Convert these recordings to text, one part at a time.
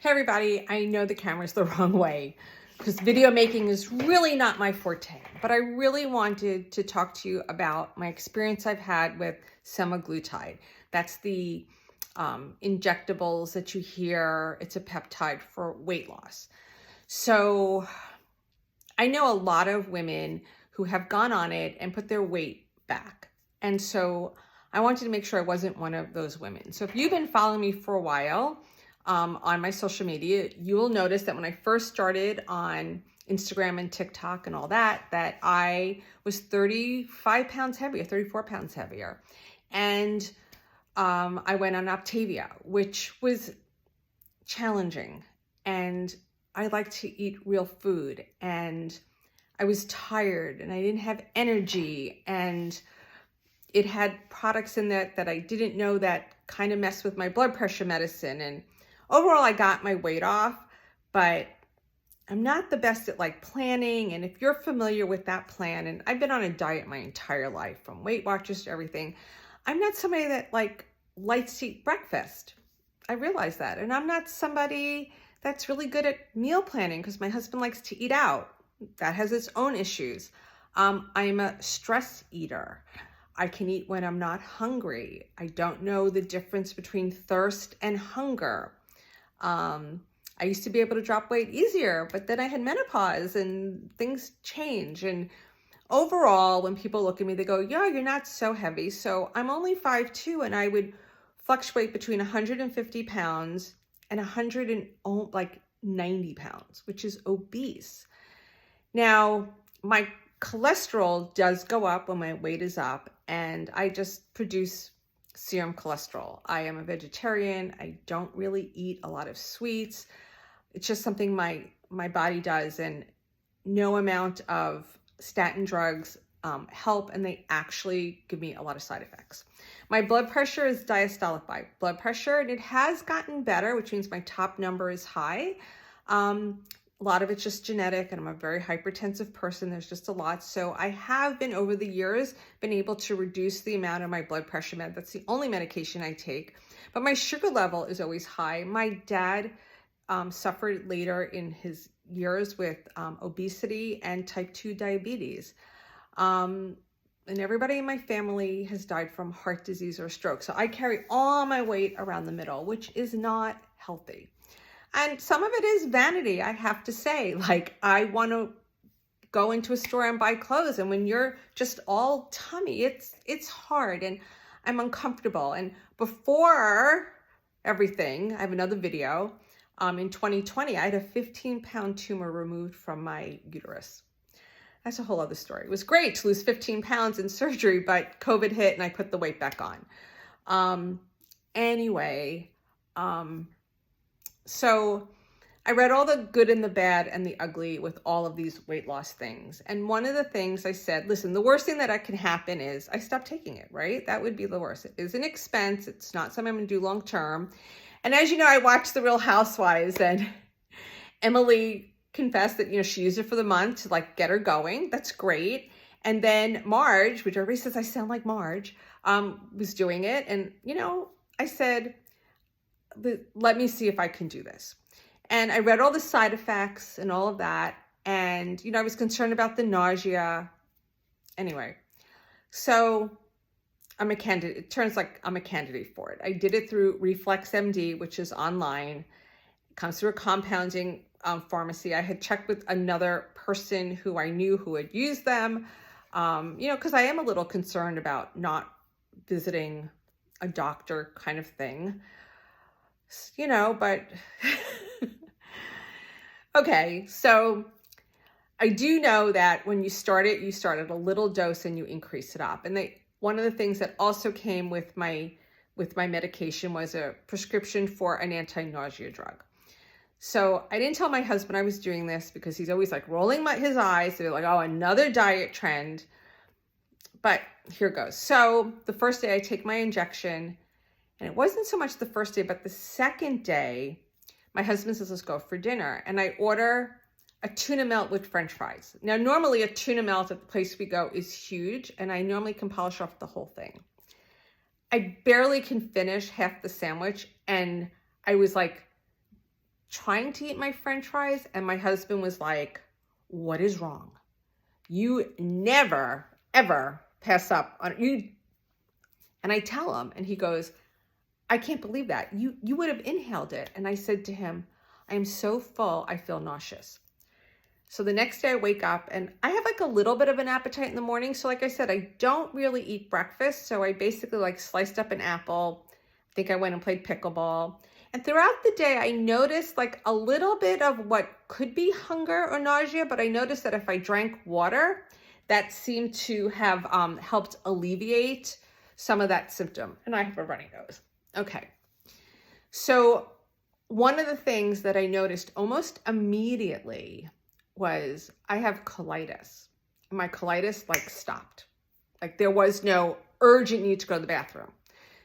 Hey everybody, I know the camera's the wrong way because video making is really not my forte, but I really wanted to talk to you about my experience I've had with semaglutide. That's the injectables that you hear. It's a peptide for weight loss. So I know a lot of women who have gone on it and put their weight back. And so I wanted to make sure I wasn't one of those women. So if you've been following me for a while, on my social media, you will notice that when I first started on Instagram and TikTok and all that I was 35 pounds heavier, 34 pounds heavier. And I went on Optavia, which was challenging. And I like to eat real food. And I was tired and I didn't have energy. And it had products in that I didn't know that kind of messed with my blood pressure medicine. And overall, I got my weight off, but I'm not the best at like planning. And if you're familiar with that plan, and I've been on a diet my entire life, from Weight Watchers to everything, I'm not somebody that like likes to eat breakfast. I realize that. And I'm not somebody that's really good at meal planning because my husband likes to eat out. That has its own issues. I'm a stress eater. I can eat when I'm not hungry. I don't know the difference between thirst and hunger. I used to be able to drop weight easier, but then I had menopause and things change. And overall, when people look at me, they go, yeah, you're not so heavy. So I'm only 5'2", and I would fluctuate between 150 pounds and 90 pounds, which is obese. Now, my cholesterol does go up when my weight is up, and I just produce serum cholesterol. I am a vegetarian. I don't really eat a lot of sweets. It's just something my body does, and no amount of statin drugs help, and they actually give me a lot of side effects. My blood pressure is diastolic blood pressure, and it has gotten better, which means my top number is high. A lot of it's just genetic, and I'm a very hypertensive person. There's just a lot. So I have been, over the years, been able to reduce the amount of my blood pressure med. That's the only medication I take. But my sugar level is always high. My dad suffered later in his years with obesity and type 2 diabetes. And everybody in my family has died from heart disease or stroke. So I carry all my weight around the middle, which is not healthy. And some of it is vanity, I have to say. Like, I want to go into a store and buy clothes, and when you're just all tummy, it's hard, and I'm uncomfortable. And before everything, I have another video. In 2020, I had a 15-pound tumor removed from my uterus. That's a whole other story. It was great to lose 15 pounds in surgery, but COVID hit and I put the weight back on. So I read all the good and the bad and the ugly with all of these weight loss things. And one of the things I said, listen, the worst thing that can happen is I stop taking it, right? That would be the worst. It is an expense. It's not something I'm going to do long term. And as you know, I watched The Real Housewives, and Emily confessed that, she used it for the month to like get her going. That's great. And then Marge, which everybody says I sound like Marge, was doing it. And, I said, let me see if I can do this. And I read all the side effects and all of that. And, I was concerned about the nausea. Anyway, so I'm a candidate. It turns like I'm a candidate for it. I did it through ReflexMD, which is online. It comes through a compounding pharmacy. I had checked with another person who I knew who had used them, because I am a little concerned about not visiting a doctor kind of thing. But okay, so I do know that when you start at a little dose and you increase it up. And one of the things that also came with my medication was a prescription for an anti-nausea drug. So I didn't tell my husband I was doing this because he's always like rolling his eyes. They're like, oh, another diet trend. But here goes. So the first day I take my injection, and it wasn't so much the first day, but the second day, my husband says, let's go for dinner. And I order a tuna melt with French fries. Now, normally a tuna melt at the place we go is huge, and I normally can polish off the whole thing. I barely can finish half the sandwich, and I was like trying to eat my French fries, and my husband was like, what is wrong? You never, ever pass up on you. And I tell him, and he goes, I can't believe that. You would have inhaled it. And I said to him, I am so full, I feel nauseous. So the next day I wake up and I have like a little bit of an appetite in the morning. So like I said, I don't really eat breakfast. So I basically like sliced up an apple. I think I went and played pickleball. And throughout the day, I noticed like a little bit of what could be hunger or nausea, but I noticed that if I drank water, that seemed to have helped alleviate some of that symptom. And I have a runny nose. Okay. So one of the things that I noticed almost immediately was I have colitis. My colitis like stopped. Like there was no urgent need to go to the bathroom,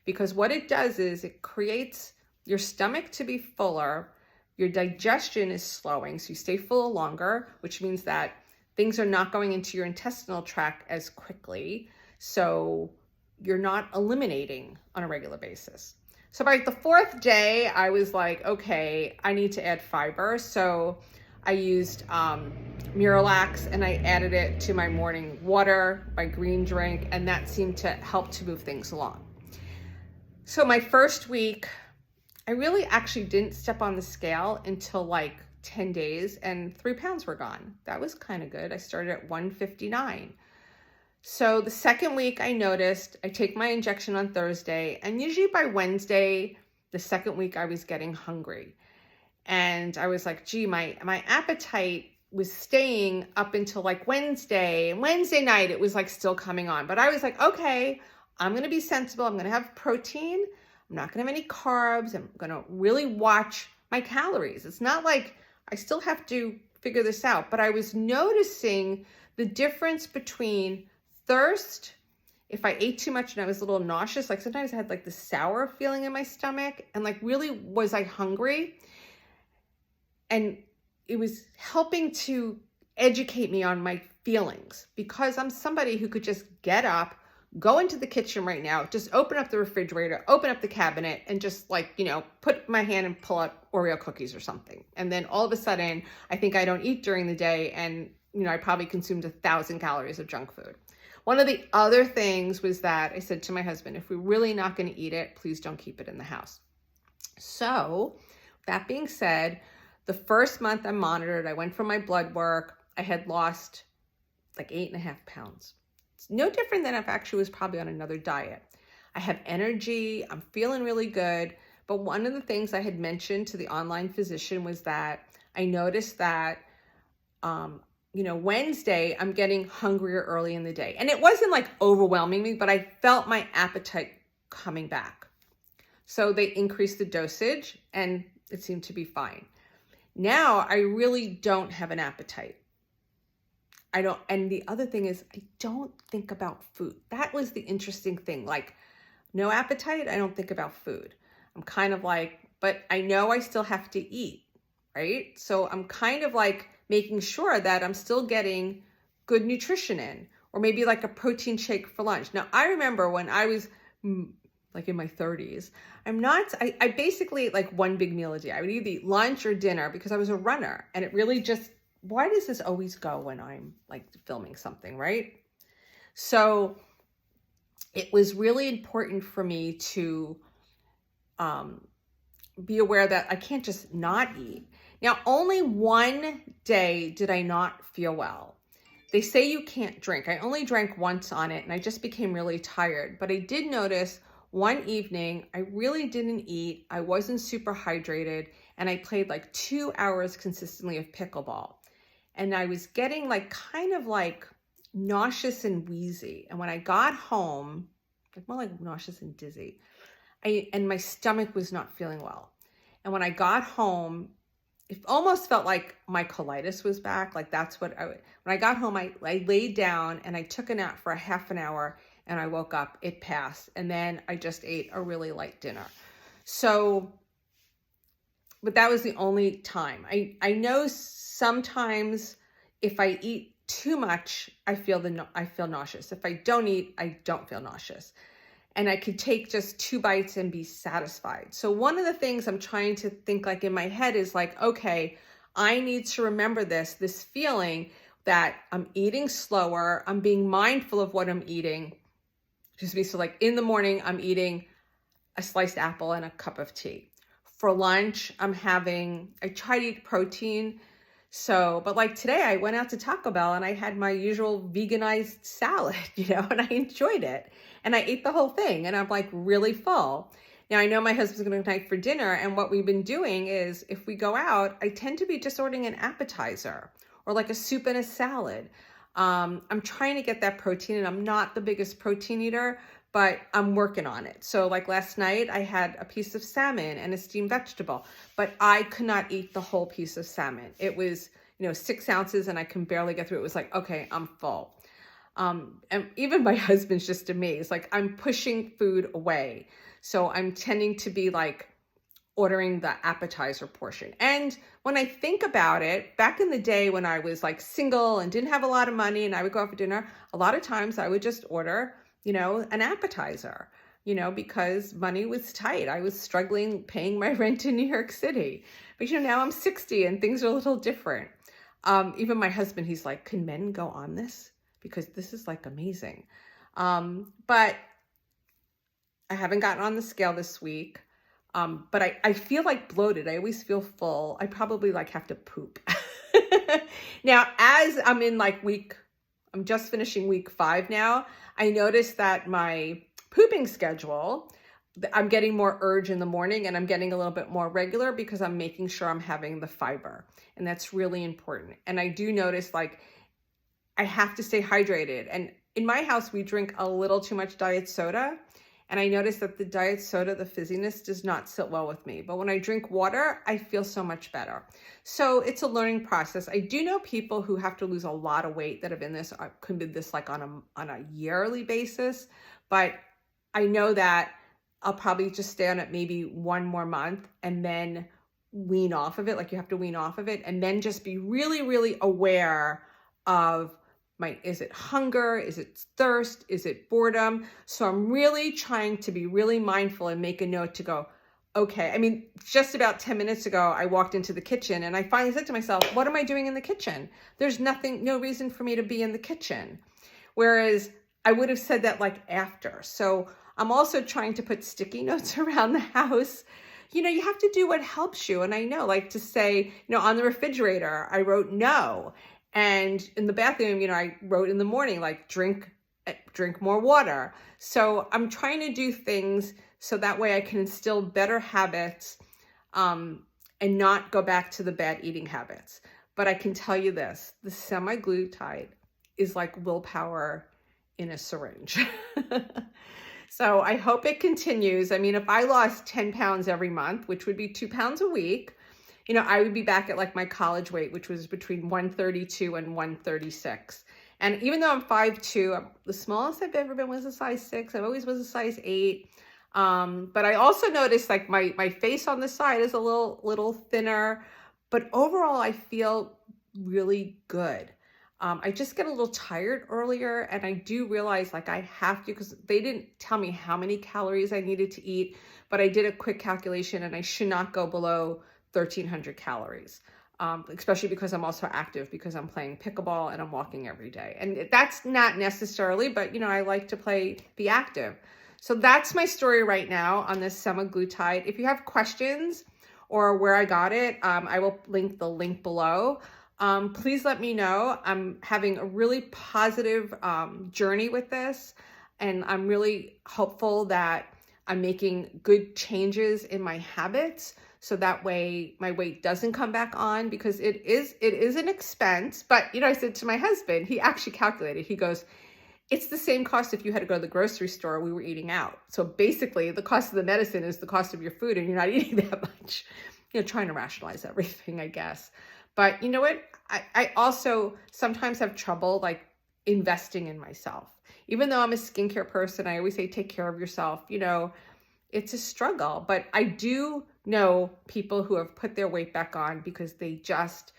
because what it does is it creates your stomach to be fuller. Your digestion is slowing, so you stay full longer, which means that things are not going into your intestinal tract as quickly. So you're not eliminating on a regular basis. So by the fourth day, I was like, okay, I need to add fiber. So I used Miralax and I added it to my morning water, my green drink, and that seemed to help to move things along. So my first week, I really actually didn't step on the scale until like 10 days and 3 pounds were gone. That was kind of good. I started at 159. So the second week I noticed I take my injection on Thursday, and usually by Wednesday, the second week I was getting hungry. And I was like, gee, my appetite was staying up until like Wednesday. And Wednesday night, it was like still coming on. But I was like, okay, I'm going to be sensible. I'm going to have protein. I'm not going to have any carbs. I'm going to really watch my calories. It's not like I still have to figure this out. But I was noticing the difference between thirst, if I ate too much and I was a little nauseous, like sometimes I had like the sour feeling in my stomach, and like really was I hungry? And it was helping to educate me on my feelings, because I'm somebody who could just get up, go into the kitchen right now, just open up the refrigerator, open up the cabinet, and just like, put my hand and pull out Oreo cookies or something. And then all of a sudden, I think I don't eat during the day, and I probably consumed 1,000 calories of junk food. One of the other things was that I said to my husband, if we're really not going to eat it, please don't keep it in the house. So that being said, the first month I monitored, I went for my blood work. I had lost like 8.5 pounds. It's no different than if I actually was probably on another diet. I have energy. I'm feeling really good. But one of the things I had mentioned to the online physician was that I noticed that, Wednesday, I'm getting hungrier early in the day. And it wasn't like overwhelming me, but I felt my appetite coming back. So they increased the dosage and it seemed to be fine. Now I really don't have an appetite. And the other thing is I don't think about food. That was the interesting thing. Like, no appetite, I don't think about food. I'm kind of like, but I know I still have to eat, right? So I'm kind of like making sure that I'm still getting good nutrition in, or maybe like a protein shake for lunch. Now, I remember when I was like in my 30s, I basically ate like one big meal a day. I would either eat lunch or dinner because I was a runner. And it really just, why does this always go when I'm like filming something, right? So it was really important for me to be aware that I can't just not eat. Now, only one day did I not feel well. They say you can't drink. I only drank once on it and I just became really tired. But I did notice one evening, I really didn't eat. I wasn't super hydrated and I played like 2 hours consistently of pickleball. And I was getting like kind of like nauseous and wheezy. And when I got home, like more like nauseous and dizzy, and my stomach was not feeling well. And when I got home, it almost felt like my colitis was back. Like that's when I got home, I laid down and I took a nap for a half an hour and I woke up, it passed. And then I just ate a really light dinner. So, but that was the only time. I know sometimes if I eat too much, I feel nauseous. If I don't eat, I don't feel nauseous. and I could take just 2 bites and be satisfied. So one of the things I'm trying to think like in my head is like, okay, I need to remember this feeling that I'm eating slower. I'm being mindful of what I'm eating. Just me. So like in the morning, I'm eating a sliced apple and a cup of tea. For lunch, I try to eat protein. So, but like today I went out to Taco Bell and I had my usual veganized salad, and I enjoyed it. And I ate the whole thing and I'm like really full. Now I know my husband's going to night for dinner, and what we've been doing is if we go out, I tend to be just ordering an appetizer or like a soup and a salad. I'm trying to get that protein, and I'm not the biggest protein eater, but I'm working on it. So like last night I had a piece of salmon and a steamed vegetable, but I could not eat the whole piece of salmon. It was, 6 ounces and I can barely get through it. It was like, okay, I'm full. And even my husband's just amazed. Like I'm pushing food away. So I'm tending to be like ordering the appetizer portion. And when I think about it, back in the day when I was like single and didn't have a lot of money and I would go out for dinner, a lot of times I would just order, an appetizer, because money was tight. I was struggling paying my rent in New York City. But, now I'm 60 and things are a little different. Even my husband, he's like, can men go on this? Because this is like amazing. But I haven't gotten on the scale this week. But I feel like bloated. I always feel full. I probably like have to poop. Now, as I'm in I'm just finishing week 5 now. I noticed that my pooping schedule, I'm getting more urge in the morning and I'm getting a little bit more regular because I'm making sure I'm having the fiber. And that's really important. And I do notice I have to stay hydrated. And in my house, we drink a little too much diet soda. And I noticed that the diet soda, the fizziness does not sit well with me. But when I drink water, I feel so much better. So it's a learning process. I do know people who have to lose a lot of weight that have been this, could be this on a yearly basis. But I know that I'll probably just stay on it maybe 1 more month and then wean off of it. Like you have to wean off of it and then just be really, really aware of is it hunger? Is it thirst? Is it boredom? So I'm really trying to be really mindful and make a note to go, okay. I mean, just about 10 minutes ago, I walked into the kitchen and I finally said to myself, what am I doing in the kitchen? There's no reason for me to be in the kitchen. Whereas I would have said that after. So I'm also trying to put sticky notes around the house. You have to do what helps you. And I know to say, on the refrigerator, I wrote no. And in the bathroom, I wrote in the morning, drink more water. So I'm trying to do things so that way I can instill better habits and not go back to the bad eating habits. But I can tell you this, the semaglutide is like willpower in a syringe. So I hope it continues. I mean, if I lost 10 pounds every month, which would be 2 pounds a week, I would be back at my college weight, which was between 132 and 136. And even though I'm 5'2", the smallest I've ever been was a size 6. I always was a size 8. But I also noticed my face on the side is a little thinner, but overall I feel really good. I just get a little tired earlier, and I do realize I have to, because they didn't tell me how many calories I needed to eat, but I did a quick calculation and I should not go below 1,300 calories, especially because I'm also active because I'm playing pickleball and I'm walking every day. And that's not necessarily, but I like to be active. So that's my story right now on this semaglutide. If you have questions or where I got it, I will link the link below. Please let me know. I'm having a really positive journey with this, and I'm really hopeful that I'm making good changes in my habits so that way my weight doesn't come back on, because it is an expense. But I said to my husband, he actually calculated, he goes, it's the same cost if you had to go to the grocery store, we were eating out. So basically the cost of the medicine is the cost of your food, and you're not eating that much. Trying to rationalize everything, I guess. But you know what? I also sometimes have trouble investing in myself. Even though I'm a skincare person, I always say, take care of yourself. It's a struggle, but I do know people who have put their weight back on because they just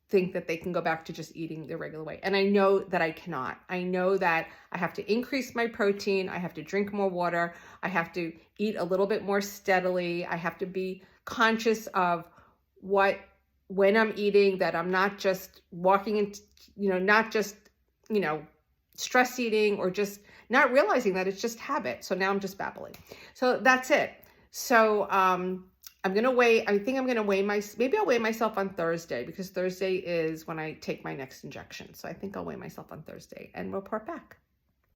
think that they can go back to just eating the regular way. And I know that I cannot. I know that I have to increase my protein. I have to drink more water. I have to eat a little bit more steadily. I have to be conscious of when I'm eating, that I'm not just walking into, not just, stress eating, or just not realizing that it's just habit. So now I'm just babbling. So that's it. So, I think I'm going to maybe I'll weigh myself on Thursday, because Thursday is when I take my next injection. So I think I'll weigh myself on Thursday and report back.